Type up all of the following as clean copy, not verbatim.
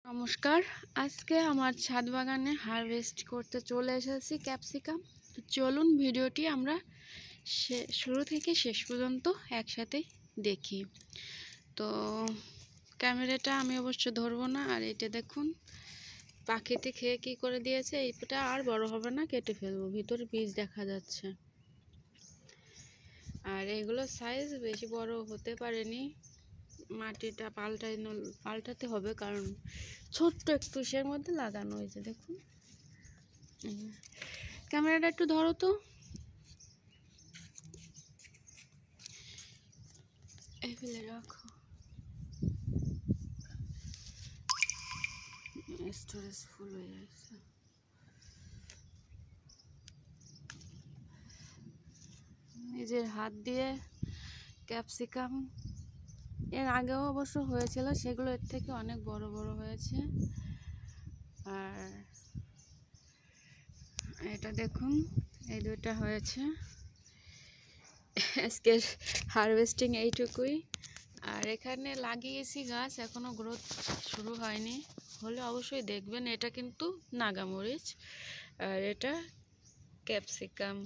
নমস্কার। আজকে আমার ছাদ বাগানে হারভেস্ট করতে চলে এসেছি ক্যাপসিকাম। তো চলুন ভিডিওটি আমরা শুরু থেকে শেষ পর্যন্ত একসাথে দেখি। তো ক্যামেরাটা আমি অবশ্য ধরবো না। আর এটা দেখুন পাখিতে খেয়ে কি করে দিয়েছে। এইটা আর বড় হবে না, কেটে ফেলবো, ভিতরে বীজ দেখা যাচ্ছে। আর এগুলো সাইজ বেশি বড় হতে পারেনি, মাটিটা পাল্টাতে হবে, কারণ ছোট্ট একটু সের মধ্যে লাগানো হয়েছে। দেখুন, ক্যামেরাটা একটু ধরো তো। এই ফেলে রাখো, স্টোরেজ ফুল হয়ে যাচ্ছে। নিজের হাত দিয়ে ক্যাপসিকাম এর আগেও অবশ্য হয়েছিল, সেগুলো এর থেকে অনেক বড় বড় হয়েছে। আর এটা দেখুন, এই দুইটা হয়েছে। আজকের হারভেস্টিং এইটুকুই। আর এখানে লাগিয়েছি গাছ, এখনো গ্রোথ শুরু হয়নি, হলে অবশ্যই দেখবেন। এটা কিন্তু নাগামরিচ আর এটা ক্যাপসিকাম।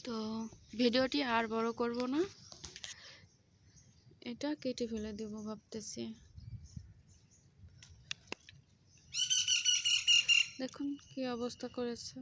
তো ভিডিওটি আর বড় করব না, এটা কেটে ফেলে দেব ভাবতেছি। দেখুন কি অবস্থা করেছে।